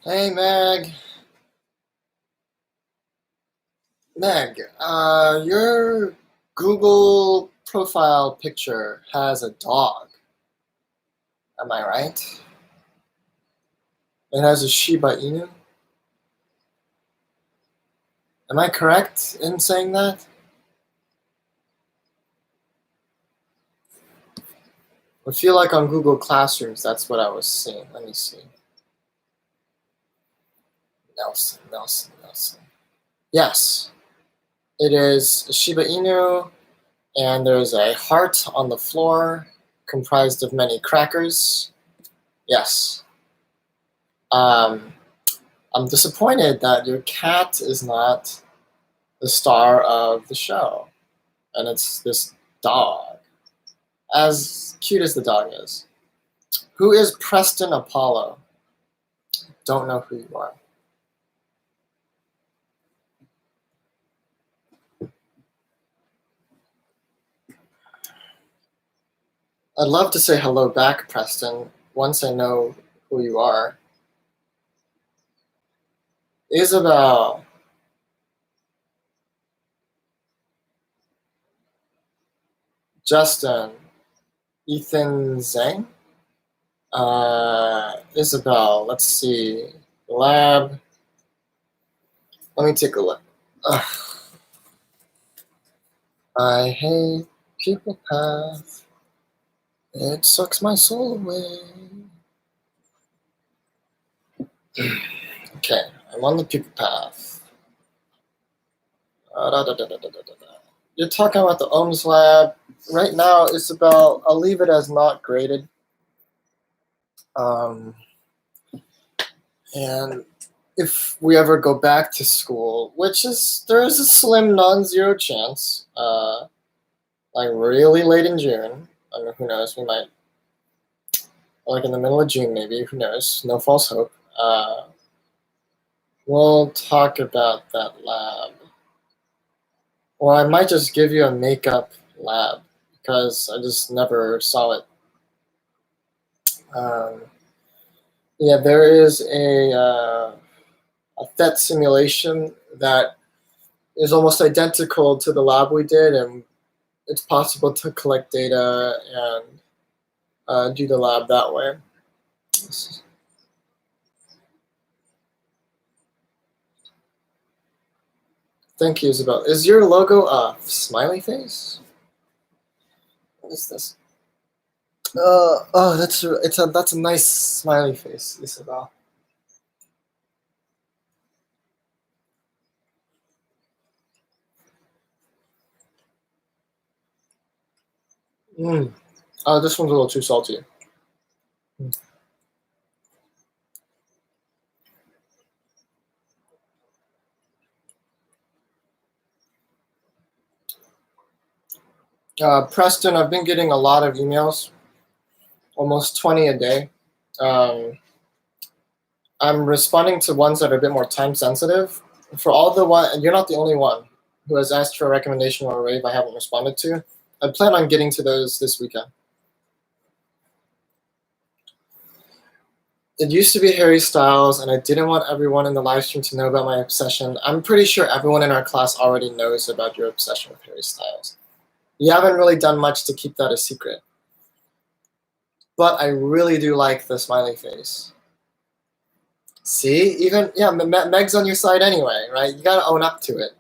Hey Meg. Meg, your Google profile picture has a dog. Am I right? It has a Shiba Inu. Am I correct in saying that? I feel like on Google Classrooms, that's what I was seeing. Let me see. Nelson. Yes, it is a Shiba Inu, and there's a heart on the floor comprised of many crackers. Yes. Um, I'm disappointed that your cat is not the star of the show, and it's this dog. As cute as the dog is. Who is Preston Apollo? Don't know who you are. I'd love to say hello back, Preston, once I know who you are. Isabel. Justin. Ethan Zhang. Isabel. Let's see. Lab. Let me take a look. Ugh. I hate people path. It sucks my soul away. Okay, I'm on the people path. You're talking about the OMS lab. Right now, Isabel, I'll leave it as not graded. And if we ever go back to school, there is a slim non-zero chance, like really late in June. I mean, who knows? We might, like in the middle of June, maybe. Who knows? No false hope. We'll talk about that lab. Or I might just give you a makeup lab because I just never saw it. Um, yeah, there is a PhET simulation that is almost identical to the lab we did, and it's possible to collect data and do the lab that way. Thank you, Isabel. Is your logo a smiley face? What is this? That's a nice smiley face, Isabel. Mm. This one's a little too salty. Preston, I've been getting a lot of emails, almost 20 a day. I'm responding to ones that are a bit more time sensitive. For all the one, you're not the only one who has asked for a recommendation or a rave I haven't responded to. I plan on getting to those this weekend. It used to be Harry Styles, and I didn't want everyone in the live stream to know about my obsession. I'm pretty sure everyone in our class already knows about your obsession with Harry Styles. You haven't really done much to keep that a secret. But I really do like the smiley face. See, even, yeah, Meg's on your side anyway, right? You gotta own up to it.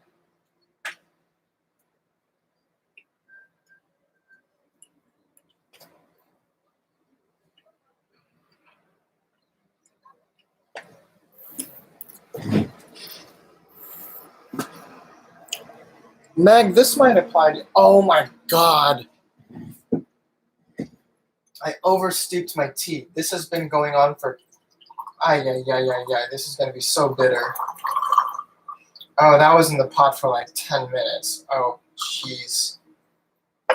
Meg, this might apply to. Oh my god. I oversteeped my tea. This has been going on for. Yeah. This is gonna be so bitter. Oh, that was in the pot for like 10 minutes. Oh, jeez.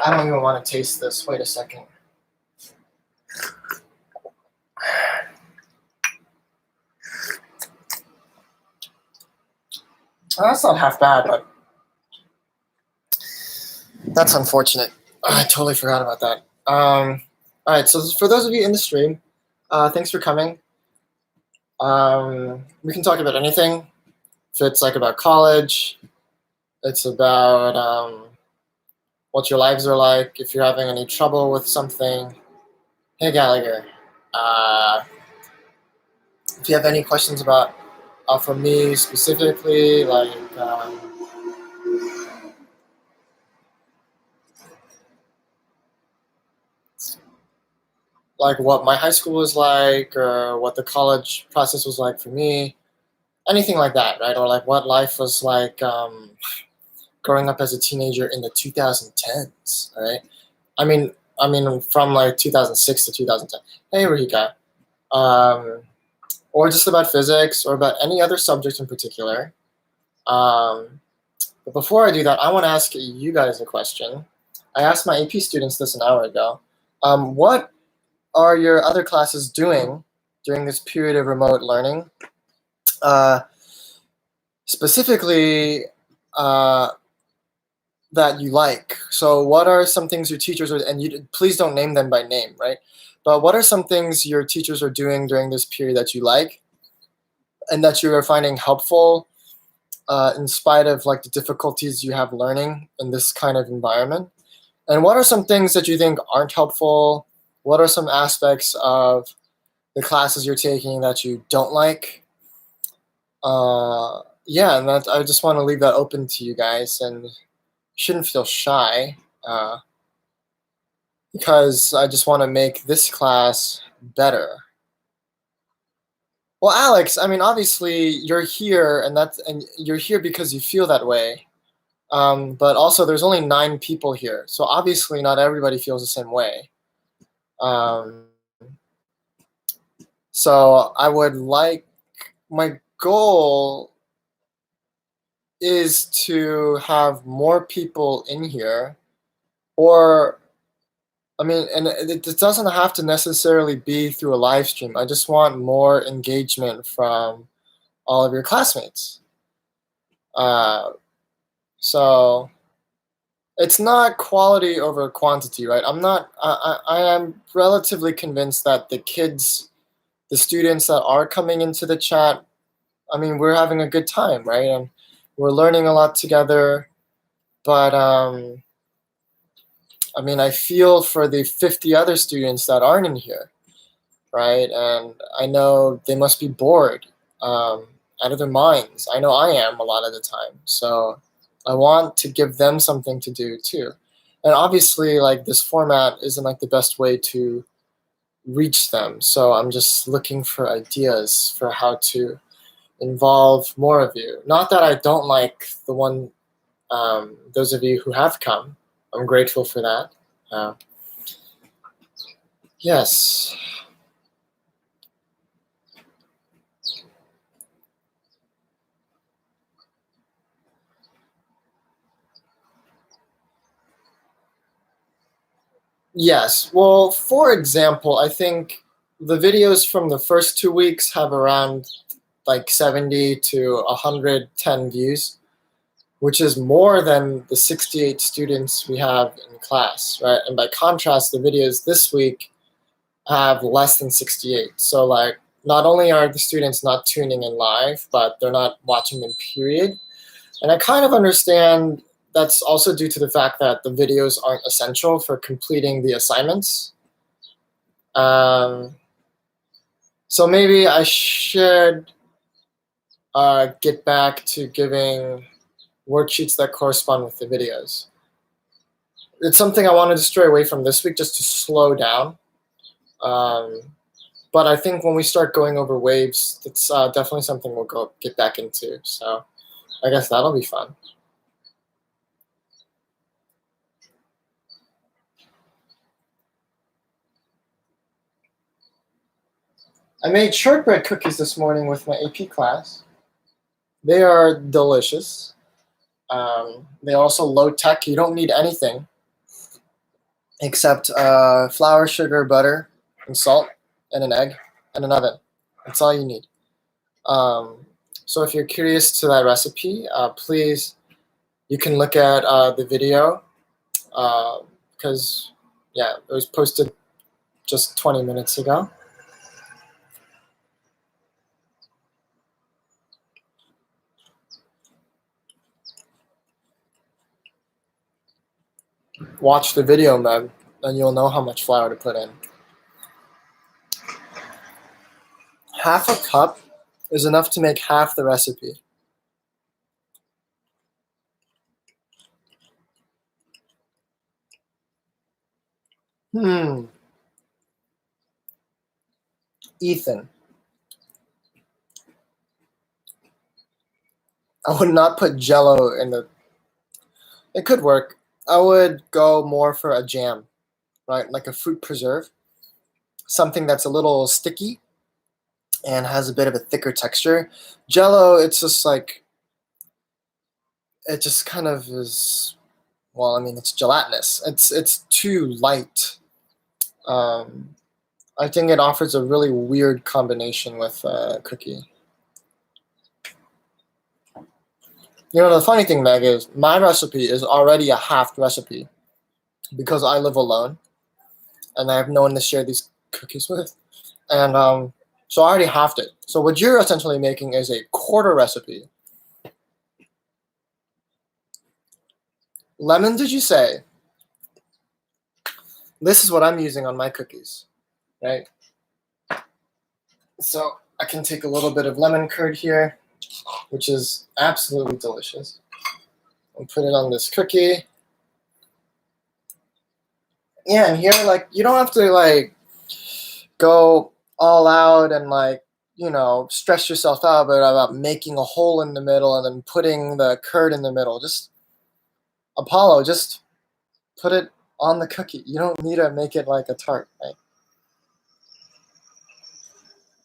I don't even want to taste this. Wait a second. Oh, that's not half bad, but that's unfortunate. I totally forgot about that. All right, so for those of you in the stream, thanks for coming. We can talk about anything. If it's like about college, it's about what your lives are like. If you're having any trouble with something, hey Gallagher. Uh, if you have any questions about for me specifically, like what my high school was like, or what the college process was like for me, anything like that, right? Or like what life was like growing up as a teenager in the 2010s, right? I mean, from like 2006 to 2010. Hey, Rahika. Um, or just about physics or about any other subject in particular. Um, but before I do that, I want to ask you guys a question. I asked my AP students this an hour ago. What are your other classes doing during this period of remote learning? Uh, specifically, uh, that you like. So, what are some things your teachers are, and you please don't name them by name, right? But what are some things your teachers are doing during this period that you like and that you are finding helpful in spite of like the difficulties you have learning in this kind of environment? And what are some things that you think aren't helpful? What are some aspects of the classes you're taking that you don't like? Yeah, and that I just want to leave that open to you guys, and you shouldn't feel shy because I just want to make this class better. Well, Alex, I mean, obviously you're here, and you're here because you feel that way. But also, there's only 9 people here, so obviously not everybody feels the same way. Um, so I would like my goal is to have more people in here, or I mean, and it doesn't have to necessarily be through a live stream. I just want more engagement from all of your classmates. Uh, so it's not quality over quantity, right? I'm not. I am relatively convinced that the students that are coming into the chat, I mean, we're having a good time, right? And we're learning a lot together. But I mean, I feel for the 50 other students that aren't in here, right? And I know they must be bored out of their minds. I know I am a lot of the time. So I want to give them something to do too. And obviously, like this format isn't like the best way to reach them. So I'm just looking for ideas for how to involve more of you. Not that I don't like those of you who have come. I'm grateful for that. Uh, yes. Yes. Well, for example, I think the videos from the first 2 weeks have around like 70 to 110 views, which is more than the 68 students we have in class, right? And by contrast, the videos this week have less than 68. So, like, not only are the students not tuning in live, but they're not watching them, period. And I kind of understand that's also due to the fact that the videos aren't essential for completing the assignments. Um, so maybe I should get back to giving worksheets that correspond with the videos. It's something I wanted to stray away from this week just to slow down. Um, but I think when we start going over waves, it's definitely something we'll get back into. So I guess that'll be fun. I made shortbread cookies this morning with my AP class. They are delicious. They're also low tech. You don't need anything except flour, sugar, butter, and salt, and an egg, and an oven. That's all you need. Um, so if you're curious to that recipe, please, you can look at the video because, yeah, it was posted just 20 minutes ago. watch the video, Meg, and you'll know how much flour to put in. Half a cup is enough to make half the recipe. Ethan, I would not put Jello in the. It could work. I would go more for a jam, right? Like a fruit preserve, something that's a little sticky and has a bit of a thicker texture. Jello, it's just like it just kind of is. Well, I mean, it's gelatinous. It's too light. I think it offers a really weird combination with cookie. You know, the funny thing, Meg, is my recipe is already a halved recipe because I live alone and I have no one to share these cookies with. And so I already halved it. So what you're essentially making is a quarter recipe. Lemon, did you say? This is what I'm using on my cookies, right? So I can take a little bit of lemon curd here, which is absolutely delicious, and put it on this cookie. Yeah, and here, like, you don't have to, like, go all out and, like, you know, stress yourself out about making a hole in the middle and then putting the curd in the middle. Just, Apollo, just put it on the cookie. You don't need to make it like a tart, right?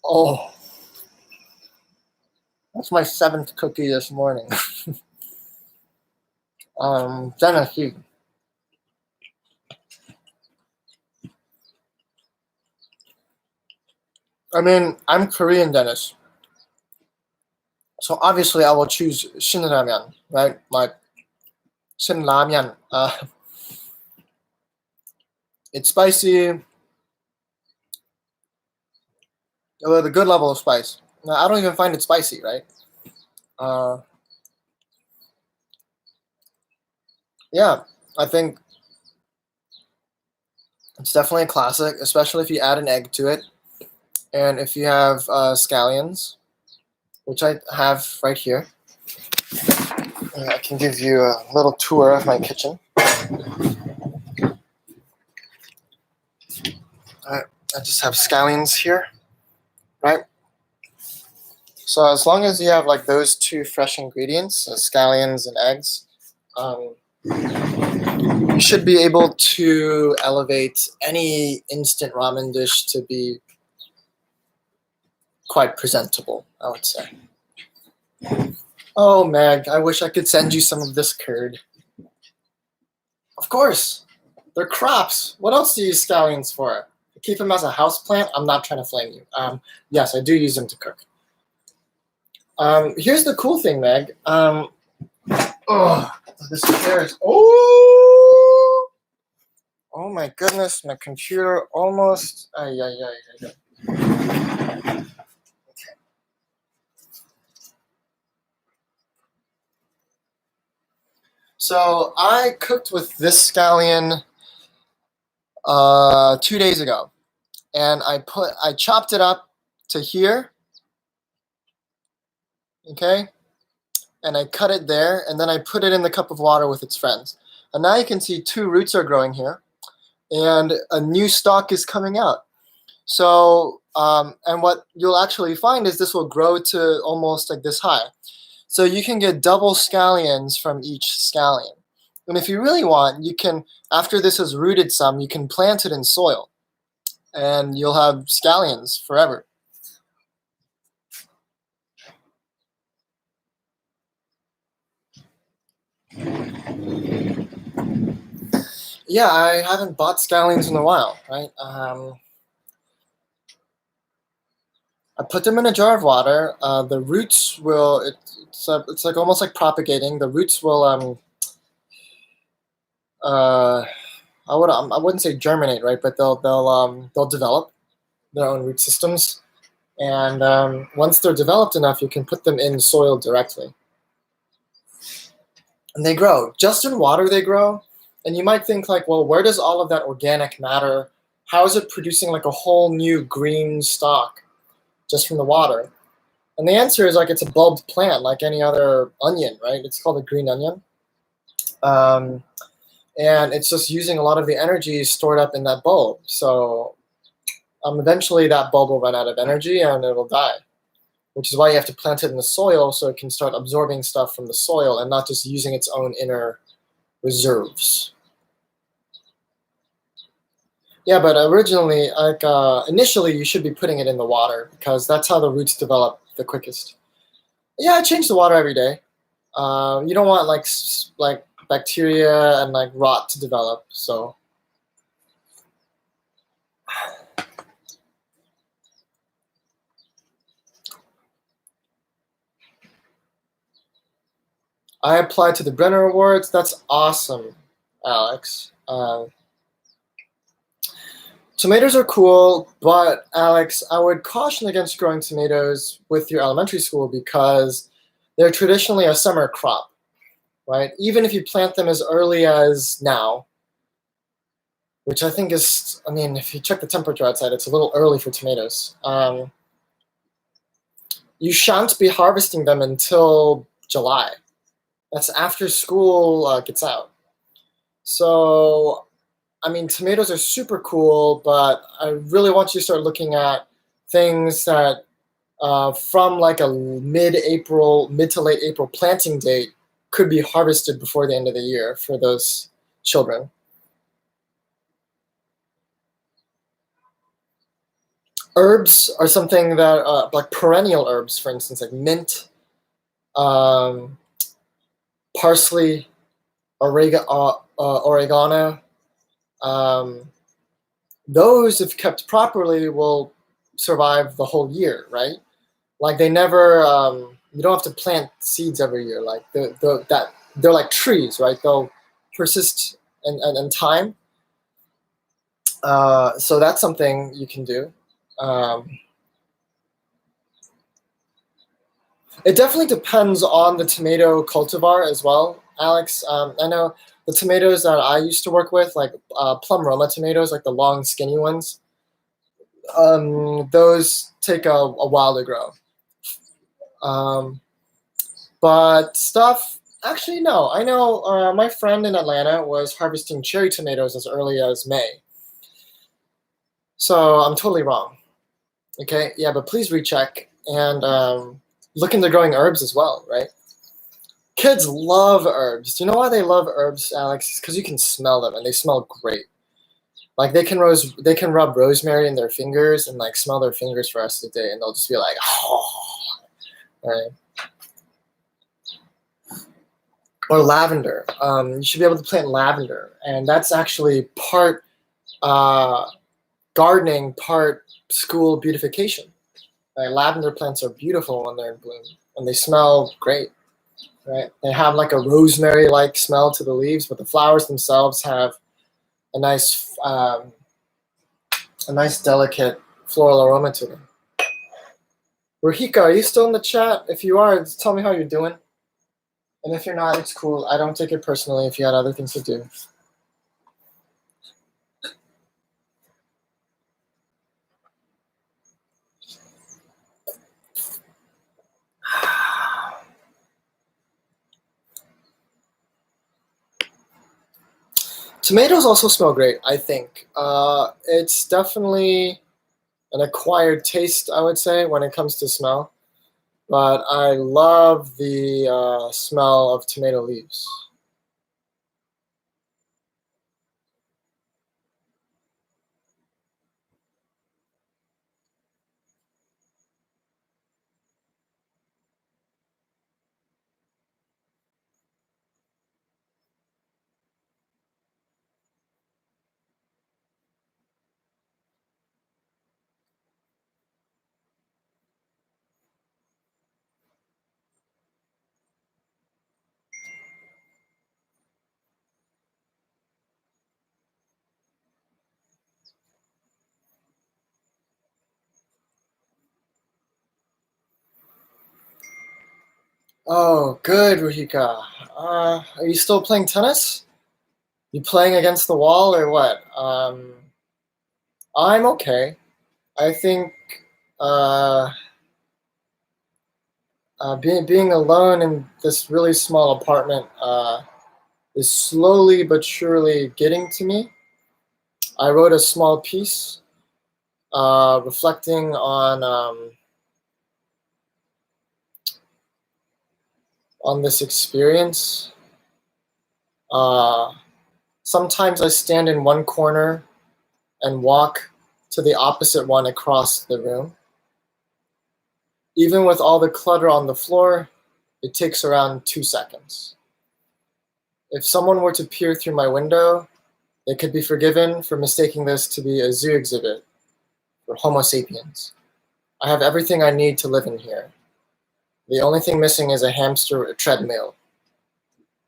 Oh, that's my 7th cookie this morning. Tennessee. I mean, I'm Korean, Dennis. So obviously I will choose shinramyeon, right? Like shinramyeon. It's spicy with a good level of spice. Now, I don't even find it spicy, right? Yeah, I think it's definitely a classic, especially if you add an egg to it. And if you have scallions, which I have right here, I can give you a little tour of my kitchen. I just have scallions here, right? So as long as you have like those two fresh ingredients, scallions and eggs, you should be able to elevate any instant ramen dish to be quite presentable, I would say. Oh, Meg, I wish I could send you some of this curd. Of course. They're crops. What else do you use scallions for? Keep them as a house plant? I'm not trying to flame you. Yes, I do use them to cook. Here's the cool thing, Meg. This chair is... Oh my goodness, my computer almost... Okay. So I cooked with this scallion 2 days ago, and I chopped it up to here, okay, and I cut it there, and then I put it in the cup of water with its friends. And now you can see 2 roots are growing here, and a new stalk is coming out. So, and what you'll actually find is this will grow to almost like this high. So you can get double scallions from each scallion. And if you really want, you can, after this has rooted some, you can plant it in soil, and you'll have scallions forever. Yeah, I haven't bought scallions in a while, right? I put them in a jar of water. The roots will, it's like almost like propagating. The roots will, I wouldn't say germinate, right? But they'll develop their own root systems. And once they're developed enough, you can put them in soil directly. And they grow. Just in water they grow. And you might think like, well, where does all of that organic matter? How is it producing like a whole new green stalk just from the water? And the answer is like it's a bulbed plant like any other onion, right? It's called a green onion. Um, and it's just using a lot of the energy stored up in that bulb. So eventually that bulb will run out of energy and it will die, which is why you have to plant it in the soil so it can start absorbing stuff from the soil and not just using its own inner reserves. Yeah, but originally, like initially, you should be putting it in the water because that's how the roots develop the quickest. Yeah, I change the water every day. You don't want like bacteria and like rot to develop. So I applied to the Brenner Awards. That's awesome, Alex. Tomatoes are cool, but Alex, I would caution against growing tomatoes with your elementary school because they're traditionally a summer crop, right? Even if you plant them as early as now, which I think is, I mean, if you check the temperature outside, it's a little early for tomatoes. You shan't be harvesting them until July. That's after school gets out. So, I mean, tomatoes are super cool, but I really want you to start looking at things that from like a mid-April, mid to late April planting date could be harvested before the end of the year for those children. Herbs are something that, like perennial herbs, for instance, like mint, um, parsley, oregano. Um, those, if kept properly, will survive the whole year, right? Like they never, you don't have to plant seeds every year. Like they're like trees, right? They'll persist in time. So that's something you can do. Um, it definitely depends on the tomato cultivar as well, Alex. I know the tomatoes that I used to work with, like plum Roma tomatoes, like the long, skinny ones, those take a while to grow. Um, but stuff, actually, no. I know my friend in Atlanta was harvesting cherry tomatoes as early as May. So I'm totally wrong. Okay, yeah, but please recheck and look into growing herbs as well, right? Kids love herbs. Do you know why they love herbs, Alex? It's because you can smell them and they smell great. Like they can rub rosemary in their fingers and like smell their fingers for the rest of the day, and they'll just be like, oh, right. Or lavender. You should be able to plant lavender, and that's actually part uh, gardening, part school beautification. Lavender plants are beautiful when they're in bloom, and they smell great. Right? They have like a rosemary-like smell to the leaves, but the flowers themselves have a nice delicate floral aroma to them. Rahika, are you still in the chat? If you are, just tell me how you're doing. And if you're not, it's cool. I don't take it personally if you had other things to do. Tomatoes also smell great, I think. It's definitely an acquired taste, I would say, when it comes to smell. But I love the smell of tomato leaves. Oh, good, Ruhika. Are you still playing tennis? You playing against the wall or what? I'm okay. I think uh, being alone in this really small apartment is slowly but surely getting to me. I wrote a small piece reflecting on this experience. Uh, Sometimes I stand in one corner and walk to the opposite one across the room. Even with all the clutter on the floor, it takes around 2 seconds. If someone were to peer through my window, they could be forgiven for mistaking this to be a zoo exhibit for Homo sapiens. I have everything I need to live in here. The only thing missing is a hamster treadmill.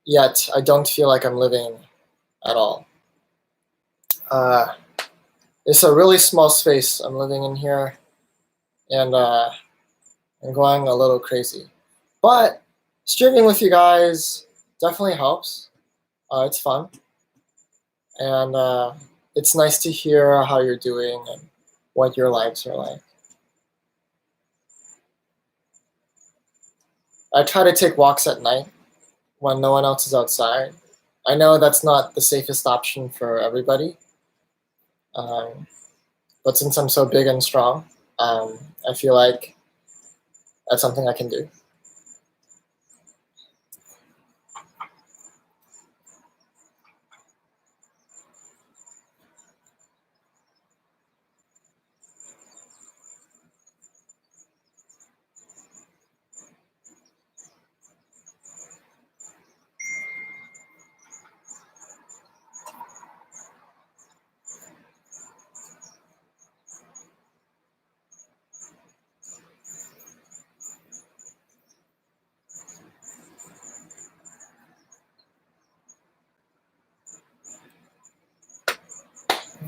Yet, I don't feel like I'm living at all. Uh, it's a really small space I'm living in here, and I'm going a little crazy. But streaming with you guys definitely helps. It's fun, and it's nice to hear how you're doing and what your lives are like. I try to take walks at night when no one else is outside. I know that's not the safest option for everybody, um, but since I'm so big and strong, I feel like that's something I can do.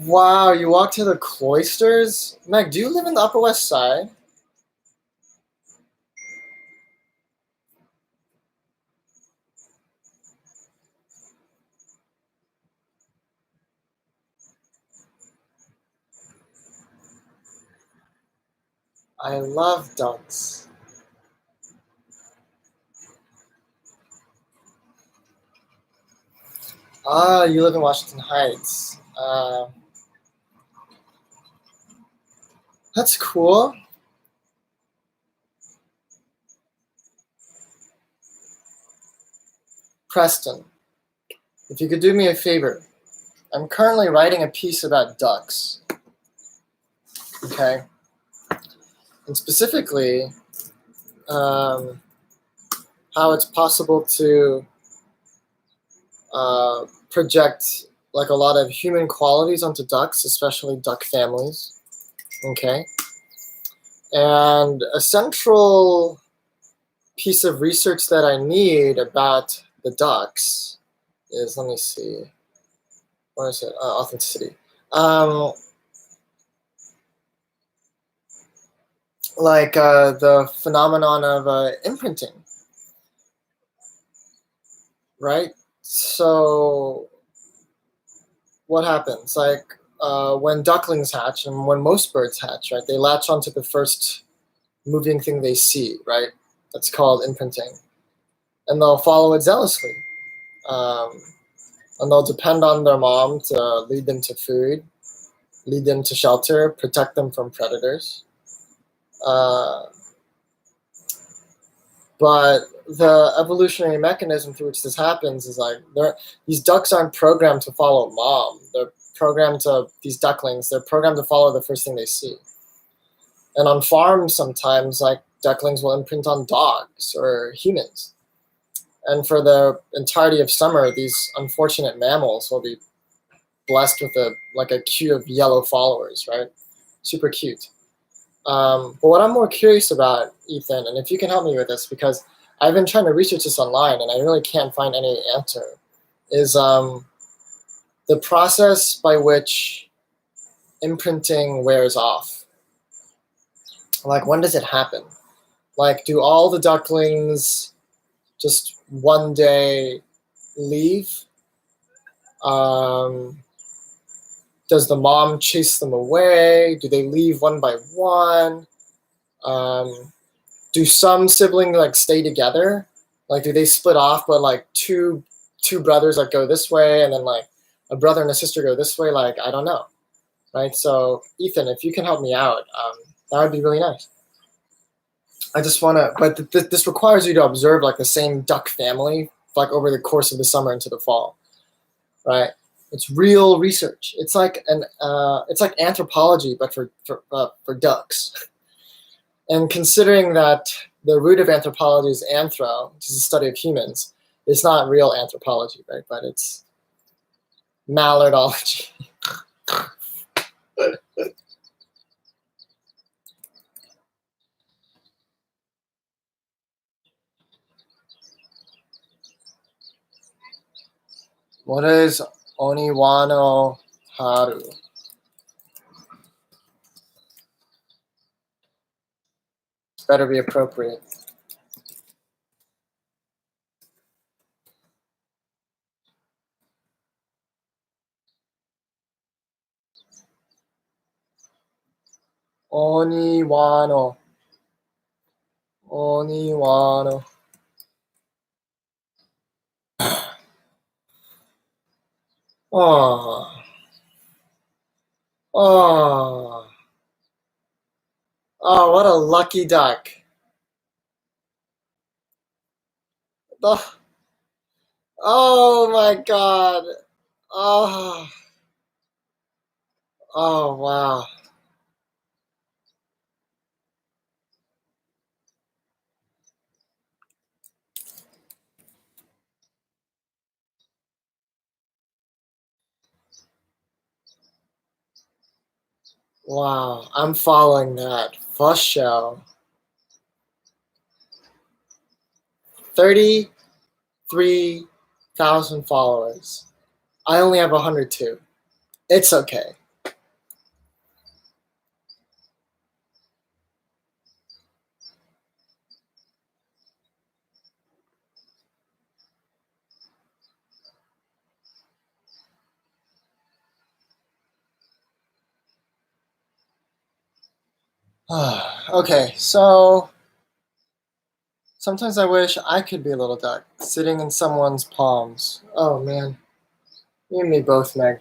Wow, you walk to the cloisters? Meg, do you live in the Upper West Side? I love ducks. Ah, you live in Washington Heights. That's cool. Preston, if you could do me a favor, I'm currently writing a piece about ducks. Okay, and specifically, um, how it's possible to project like a lot of human qualities onto ducks, especially duck families. Okay, and a central piece of research that I need about the ducks is, let me see, what is it? Authenticity. Like the phenomenon of imprinting, right? So what happens? Like when ducklings hatch and when most birds hatch, right? They latch onto the first moving thing they see, right? That's called imprinting. And they'll follow it zealously. Um, and they'll depend on their mom to lead them to food, lead them to shelter, protect them from predators. Uh, but the evolutionary mechanism through which this happens is like these ducks aren't programmed to follow mom. They're programmed to, these ducklings, they're programmed to follow the first thing they see. And on farms, sometimes like ducklings will imprint on dogs or humans. And for the entirety of summer, these unfortunate mammals will be blessed with a queue of yellow followers, right? Super cute. But what I'm more curious about, Ethan, and if you can help me with this, because I've been trying to research this online and I really can't find any answer, is the process by which imprinting wears off. Like, when does it happen? Like, do all the ducklings just one day leave? Um, does the mom chase them away? Do they leave one by one? Um, do some siblings like stay together? Like, do they split off, but like two brothers like go this way, and then like a brother and a sister go this way? Like, I don't know, right? So, Ethan, if you can help me out, that would be really nice. I just want to, but this requires you to observe like the same duck family like over the course of the summer into the fall, right? It's real research. It's like anthropology, but for ducks. And considering that the root of anthropology is anthro, which is the study of humans, it's not real anthropology, right? But it's mallardology. What is Oniwano Haru? Better be appropriate. Oniwano. Oniwano. Oh. Oh. Oh, what a lucky duck. Oh, oh my god. Oh. Oh wow. Wow. I'm following that. First show. 33,000 followers. I only have 102. It's okay. Okay, so sometimes I wish I could be a little duck sitting in someone's palms. Oh man. You and me both, Meg.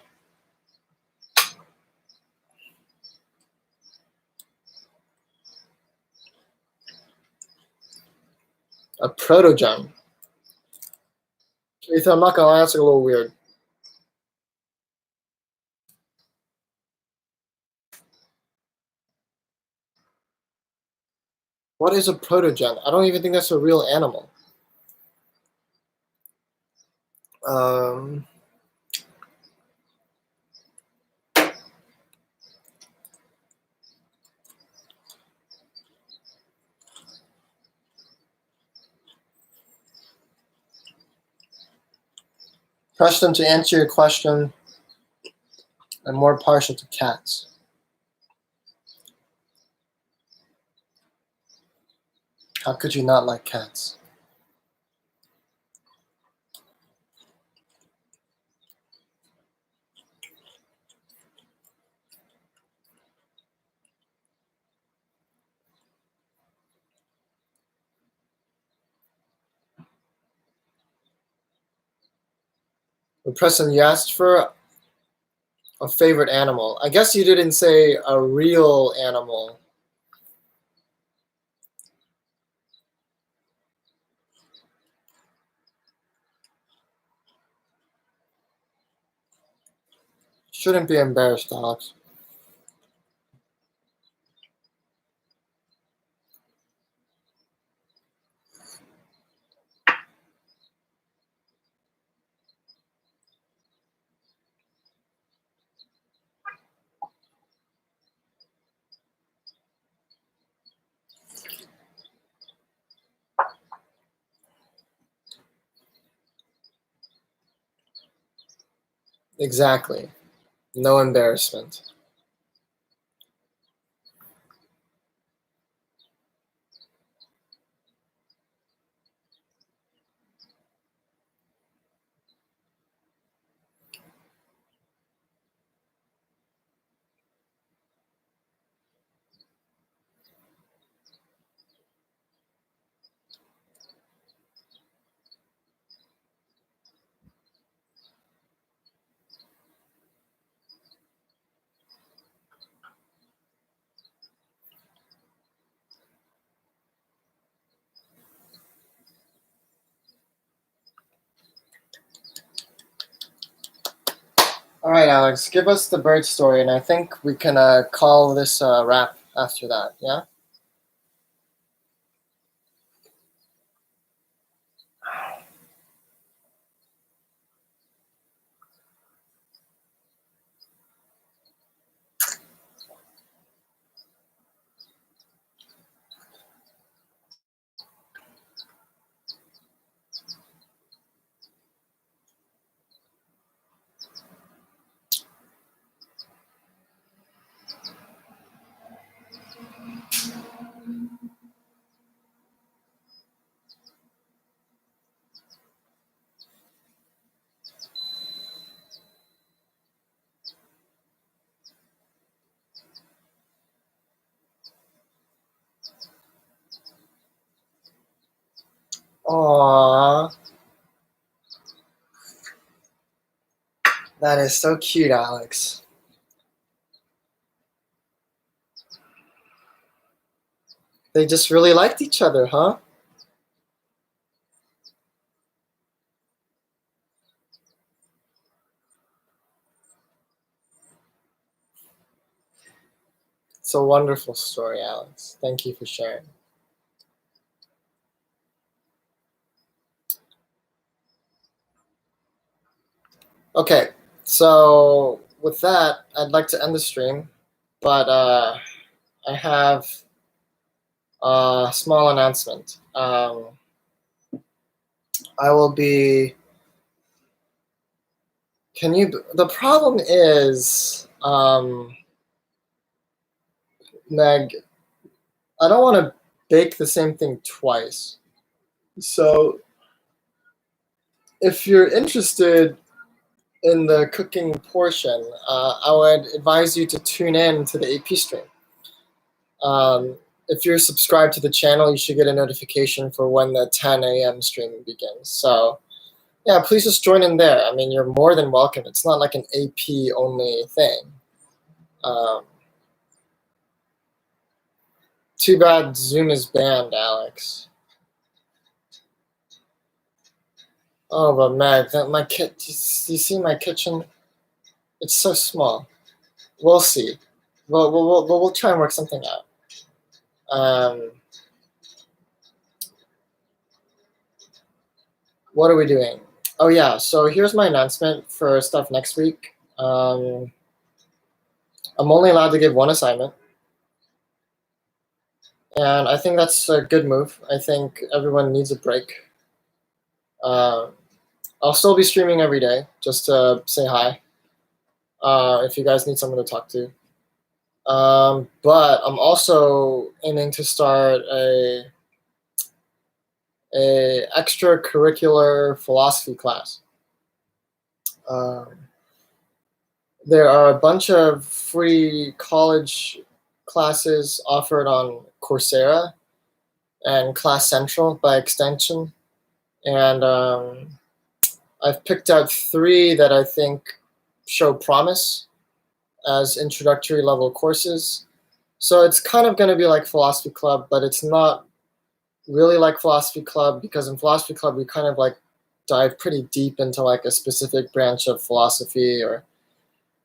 A protogem. Ethan, I'm not gonna lie, that's a little weird. What is a protogen? I don't even think that's a real animal. Um, Preston, to answer your question, I'm more partial to cats. How could you not like cats? But Preston, you asked for a favorite animal. I guess you didn't say a real animal. Shouldn't be embarrassed, Alex. Exactly. No embarrassment. All right, Alex, give us the bird story, and I think we can call this a wrap after that. Yeah. Aww, that is so cute, Alex. They just really liked each other, huh? It's a wonderful story, Alex. Thank you for sharing. Okay, so with that, I'd like to end the stream, but I have a small announcement. I will be. Can you? The problem is, Meg, I don't want to bake the same thing twice. So if you're interested in the cooking portion, I would advise you to tune in to the AP stream. If you're subscribed to the channel, you should get a notification for when the 10 a.m. streaming begins. So yeah, please just join in there. I mean, you're more than welcome. It's not like an AP only thing. Um, Too bad Zoom is banned, Alex. Oh, but Meg, my kit. Do you see my kitchen? It's so small. We'll see. We'll try and work something out. Um, what are we doing? Oh yeah. So here's my announcement for stuff next week. I'm only allowed to give one assignment, and I think that's a good move. I think everyone needs a break. Uh, I'll still be streaming every day just to say hi. If you guys need someone to talk to. But I'm also aiming to start a extracurricular philosophy class. Um, there are a bunch of free college classes offered on Coursera and Class Central by extension, and I've picked out three that I think show promise as introductory level courses. So it's kind of going to be like Philosophy Club, but it's not really like Philosophy Club because in Philosophy Club we kind of like dive pretty deep into like a specific branch of philosophy or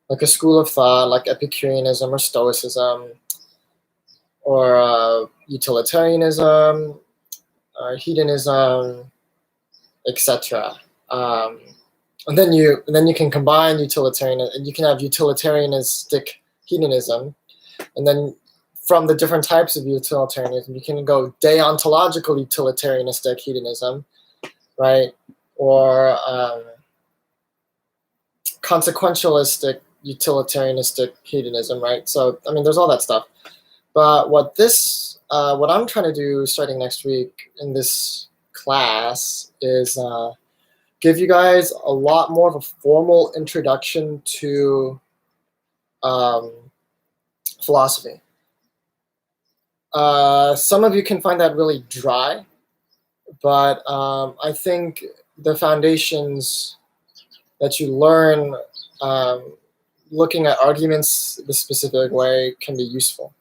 like a school of thought like Epicureanism or Stoicism or utilitarianism or hedonism, etc. Um, and then you can combine utilitarian and you can have utilitarianistic hedonism, and then from the different types of utilitarianism you can go deontological utilitarianistic hedonism, right? Or consequentialistic utilitarianistic hedonism, right? So I mean there's all that stuff, but what I'm trying to do starting next week in this class is give you guys a lot more of a formal introduction to um, philosophy. Some of you can find that really dry, but I think the foundations that you learn um, looking at arguments the specific way can be useful.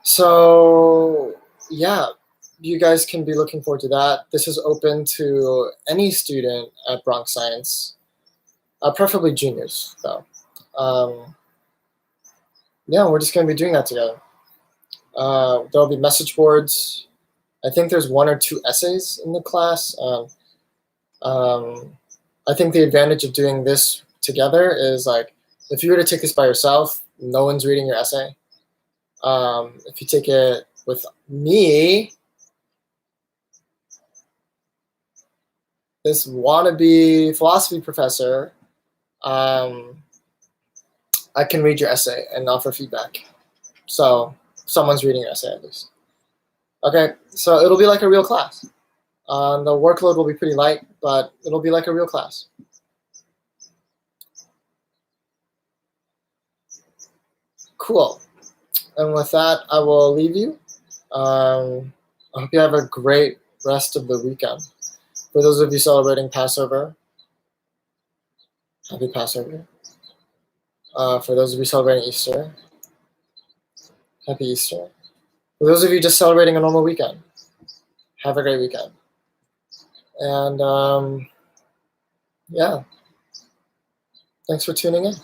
So yeah, you guys can be looking forward to that. This is open to any student at Bronx Science. Preferably juniors, though. Yeah, we're just going to be doing that together. There'll be message boards. I think there's 1 or 2 essays in the class. I think the advantage of doing this together is, like, if you were to take this by yourself, no one's reading your essay. If you take it with me, this wannabe philosophy professor, I can read your essay and offer feedback. So someone's reading your essay at least. Okay, so it'll be like a real class. The workload will be pretty light, but it'll be like a real class. Cool. And with that, I will leave you. I hope you have a great rest of the weekend. For those of you celebrating Passover, happy Passover. For those of you celebrating Easter, happy Easter. For those of you just celebrating a normal weekend, have a great weekend. And yeah, thanks for tuning in.